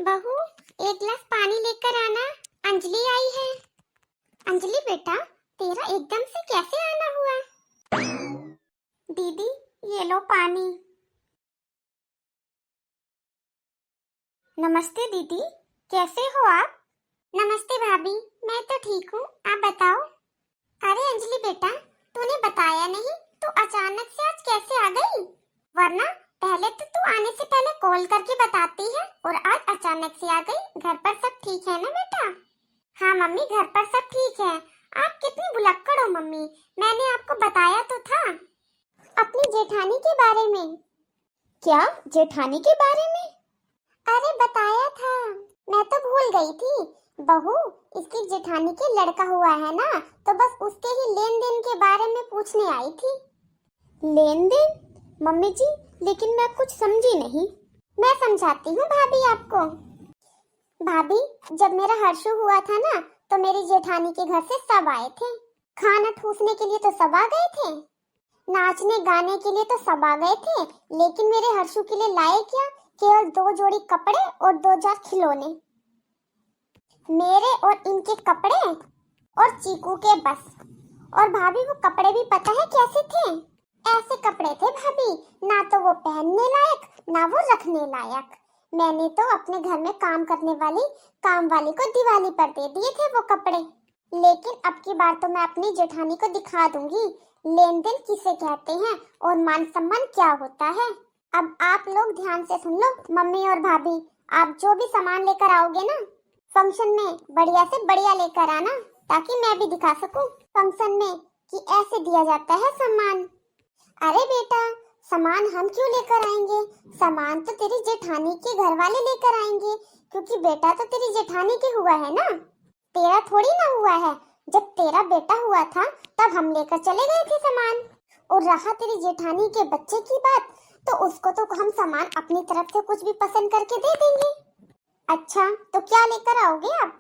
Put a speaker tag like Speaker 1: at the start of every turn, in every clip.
Speaker 1: बहू, एक गिलास पानी लेकर आना। अंजलि आई है। अंजलि बेटा, तेरा एकदम से कैसे आना हुआ? दीदी, ये लो पानी। नमस्ते दीदी, कैसे हो आप? नमस्ते भाभी, मैं तो ठीक हूँ, आप बताओ। अरे अंजलि बेटा, तूने बताया नहीं, तू अचानक से आज कैसे आ गई? वरना पहले तो तू आने से पहले कॉल करके बताती है और आज अचानक से आ गई। घर पर सब ठीक है ना बेटा? हाँ मम्मी, घर पर सब ठीक है। आप कितनी भुलक्कड़ हो मम्मी, मैंने आपको बताया तो था अपनी जेठानी के बारे में। क्या जेठानी के बारे में? अरे बताया था, मैं तो भूल गई थी। बहू, इसकी जेठानी के लड़का हुआ है ना, तो बस उसके ही लेन देन के बारे में पूछने आई थी। लेन देन? मम्मी जी, लेकिन मैं कुछ समझी नहीं। मैं समझाती हूँ भाभी आपको। भाभी, जब मेरा हर्षु हुआ था ना, तो मेरी जेठानी के घर से सब आए थे। खाना ठूसने के लिए तो सब आ गए थे, नाचने गाने के लिए तो सब आ गए थे, लेकिन मेरे हर्षु के लिए लाए क्या? केवल 2 जोड़ी कपड़े और 2 जार खिलौने। मेरे और इनके कपड़े और चीकू के बस। और भाभी, वो कपड़े भी पता है कैसे थे? ऐसे कपड़े थे भाभी, ना तो वो पहनने लायक ना वो रखने लायक। मैंने तो अपने घर में काम करने वाली काम वाली को दिवाली पर दे दिए थे वो कपड़े। लेकिन अब की बार तो मैं अपनी जेठानी को दिखा दूंगी लेन देन किसे कहते हैं और मान सम्मान क्या होता है। अब आप लोग ध्यान से सुन लो मम्मी और भाभी, आप जो भी सामान लेकर आओगे ना फंक्शन में, बढ़िया से बढ़िया लेकर आना, ताकि मैं भी दिखा सकूं फंक्शन में कि ऐसे दिया जाता है सम्मान। अरे बेटा, सामान हम क्यों लेकर आएंगे? सामान तो तेरी जेठानी के घर वाले लेकर आएंगे, क्योंकि बेटा तो तेरी जेठानी के हुआ है ना, तेरा थोड़ी ना हुआ है। जब तेरा बेटा हुआ था तब हम लेकर चले गए थे सामान। और रहा तेरी जेठानी के बच्चे की बात, तो उसको तो हम सामान अपनी तरफ से कुछ भी पसंद करके दे देंगे। अच्छा, तो क्या लेकर आओगे आप?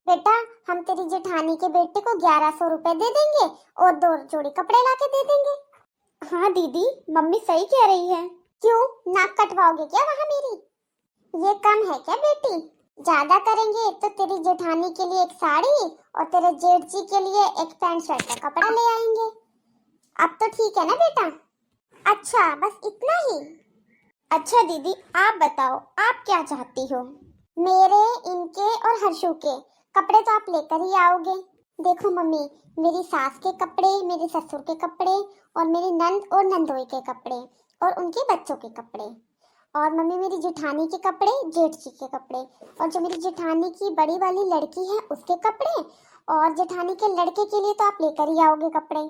Speaker 1: बेटा, हम तेरी जेठानी के बेटे को 1100 रुपए दे देंगे और 2 जोड़ी कपड़े लाके दे देंगे। हाँ दीदी, मम्मी सही कह रही है। क्यों, नाक कटवाओगे क्या वहाँ मेरी? ये कम है क्या बेटी? ज्यादा करेंगे तो तेरी जेठानी के लिए एक साड़ी और तेरे जेठ जी के लिए एक पैंट शर्ट का कपड़ा ले आएंगे। अब तो ठीक है ना बेटा? अच्छा, बस इतना ही? अच्छा दीदी, आप बताओ, आप क्या चाहती हो? मेरे, इनके और हर्षु के कपड़े तो आप लेकर ही आओगे। देखो मम्मी, मेरी सास के कपड़े, मेरे ससुर के कपड़े और मेरी नंद और नंदोई के कपड़े और उनके बच्चों के कपड़े, और मम्मी मेरी जेठानी के कपड़े, जेठ जी के कपड़े, और जो मेरी जेठानी की बड़ी वाली लड़की है उसके कपड़े, और जेठानी के लड़के के लिए तो आप लेकर ही आओगे कपड़े,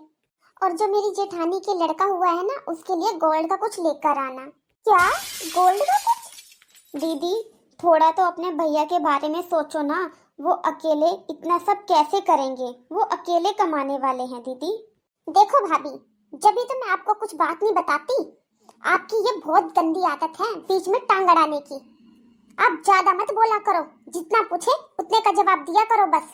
Speaker 1: और जो मेरी जेठानी के लड़का हुआ है ना उसके लिए गोल्ड का कुछ लेकर आना। क्या, गोल्ड का कुछ? दीदी, थोड़ा तो अपने भैया के बारे में सोचो ना, वो अकेले इतना सब कैसे करेंगे? वो अकेले कमाने वाले हैं दीदी। देखो भाभी, जब भी तो मैं आपको कुछ बात नहीं बताती, आपकी ये बहुत गंदी आदत है बीच में टांग अड़ाने की। आप ज्यादा मत बोला करो, जितना पूछे उतने का जवाब दिया करो बस।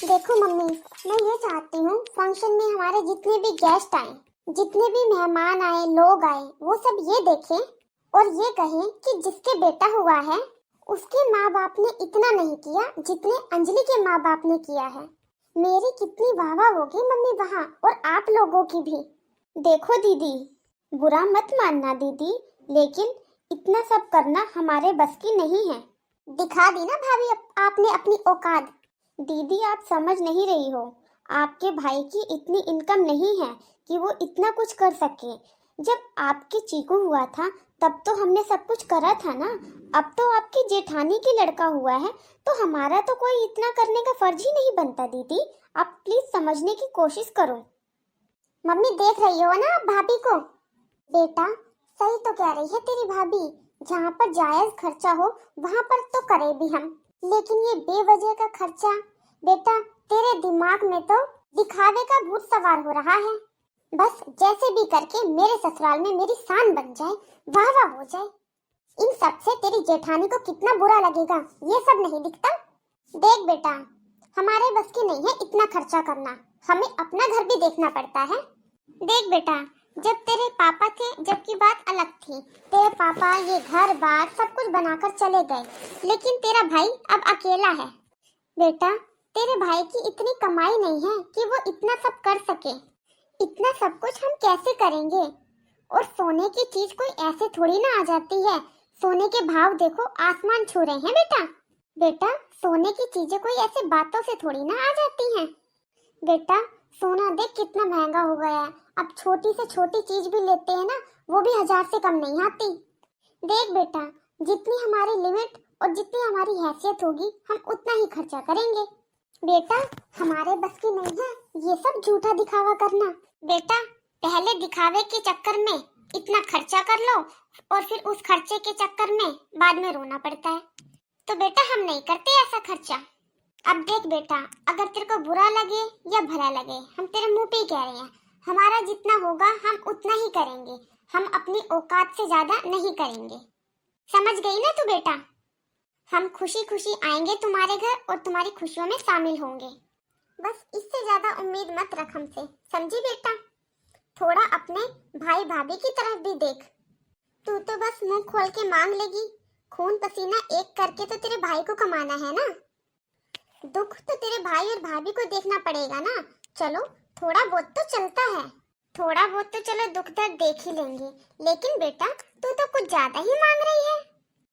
Speaker 1: देखो मम्मी, मैं ये चाहती हूँ फंक्शन में हमारे जितने भी गेस्ट आए, जितने भी मेहमान आए, लोग आए, वो सब ये देखें और ये कहें कि जिसके बेटा हुआ है उसके माँ बाप ने इतना नहीं किया जितने अंजलि के माँ बाप ने किया है। मेरी कितनी वाहवाह होगी मम्मी वहाँ, और आप लोगों की भी। देखो दीदी, बुरा मत मानना दीदी, लेकिन इतना सब करना हमारे बस की नहीं है। दिखा दी ना भाभी आपने अपनी औकात। दीदी, आप समझ नहीं रही हो, आपके भाई की इतनी इनकम नहीं है कि वो इतना कुछ कर सके। जब आपके चीकू हुआ था तब तो हमने सब कुछ करा था ना, अब तो आपकी जेठानी की लड़का हुआ है तो हमारा तो कोई इतना करने का फर्ज ही नहीं बनता। दीदी, आप प्लीज समझने की कोशिश करो। मम्मी, देख रही हो ना आप भाभी को? बेटा, सही तो कह रही है तेरी भाभी, जहाँ पर जायज खर्चा हो वहाँ पर तो करे भी हम, लेकिन ये बेवजह का खर्चा, बेटा तेरे दिमाग में तो दिखावे का भूत सवार हो रहा है। बस जैसे भी करके मेरे ससुराल में मेरी शान बन जाए, वाह वाह हो जाए। इन सब से तेरी जेठानी को कितना बुरा लगेगा ये सब नहीं दिखता। देख बेटा, हमारे बस की नहीं है इतना खर्चा करना, हमें अपना घर भी देखना पड़ता है। देख बेटा, जब तेरे पापा थे जब की बात अलग थी। तेरे पापा ये घर बार सब कुछ बनाकर चले गए, लेकिन तेरा भाई अब अकेला है। बेटा, तेरे भाई की इतनी कमाई नहीं है कि वो इतना सब कर सके। इतना सब कुछ हम कैसे करेंगे? और सोने की चीज कोई ऐसे थोड़ी ना आ जाती है। सोने के भाव देखो आसमान छू रहे हैं बेटा। बेटा, सोने की चीजें कोई ऐसे बातों से थोड़ी ना आ जाती हैं। बेटा, सोना देख कितना महंगा हो गया है। अब छोटी से छोटी चीज भी लेते हैं ना, वो भी 1000 से कम नहीं आती। देख बेटा, जितनी हमारी लिमिट और जितनी हमारी हैसियत होगी हम उतना ही खर्चा करेंगे। बेटा, हमारे बस की नहीं है ये सब झूठा दिखावा करना। बेटा, पहले दिखावे के चक्कर में इतना खर्चा कर लो और फिर उस खर्चे के चक्कर में बाद में रोना पड़ता है। तो बेटा, हम नहीं करते ऐसा खर्चा। अब देख बेटा, अगर तेरे को बुरा लगे या भला लगे, हम तेरे मुंह पे ही कह रहे हैं, हमारा जितना होगा हम उतना ही करेंगे। हम अपनी औकात से ज्यादा नहीं करेंगे। समझ गई ना तू बेटा? हम खुशी खुशी आएंगे तुम्हारे घर और तुम्हारी खुशियों में शामिल होंगे। बस इससे ज्यादा उम्मीद मत रख हमसे, समझी बेटा? थोड़ा अपने भाई भाभी की तरफ भी देख। तू तो बस मुंह खोल के मांग लेगी, खून पसीना एक करके तो तेरे भाई को कमाना है ना। दुख तो तेरे भाई और भाभी को देखना पड़ेगा ना। चलो, थोड़ा बहुत तो चलता है। थोड़ा बहुत तो चलो दुख दर्द देख ही लेंगे, लेकिन बेटा तू तो कुछ ज्यादा ही मांग रही है।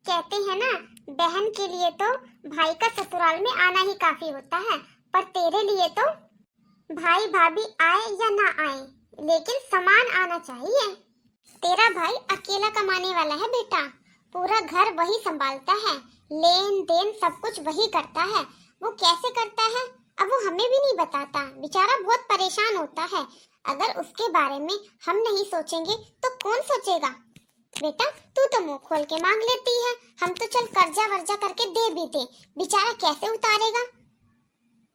Speaker 1: कहते हैं ना, बहन के लिए तो भाई का ससुराल में आना ही काफी होता है, पर तेरे लिए तो भाई भाभी आए या ना आए, लेकिन समान आना चाहिए। तेरा भाई अकेला कमाने वाला है बेटा, पूरा घर वही संभालता है, लेन देन सब कुछ वही करता है। वो कैसे करता है अब वो हमें भी नहीं बताता, बेचारा बहुत परेशान होता है। अगर उसके बारे में हम नहीं सोचेंगे तो कौन सोचेगा? बेटा, तू तो मुंह खोल के मांग लेती है, हम तो चल कर्जा वर्जा करके दे भी दे, बेचारा कैसे उतारेगा?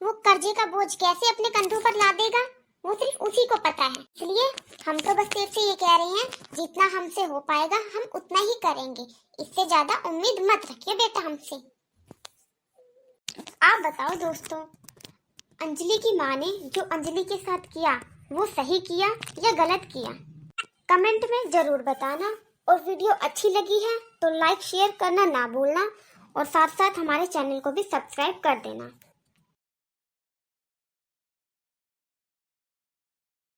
Speaker 1: वो कर्जे का बोझ कैसे अपने कंधों पर ला देगा, वो सिर्फ उसी को पता है। इसलिए हम तो बस तेरे से ये कह रहे हैं, जितना हमसे हो पाएगा हम उतना ही करेंगे। इससे ज्यादा उम्मीद मत रखिए बेटा हमसे। आप बताओ दोस्तों, अंजलि की माँ ने जो अंजलि के साथ किया वो सही किया या गलत किया? कमेंट में जरूर बताना। और वीडियो अच्छी लगी है तो लाइक शेयर करना ना भूलना, और साथ साथ हमारे चैनल को भी सब्सक्राइब कर देना।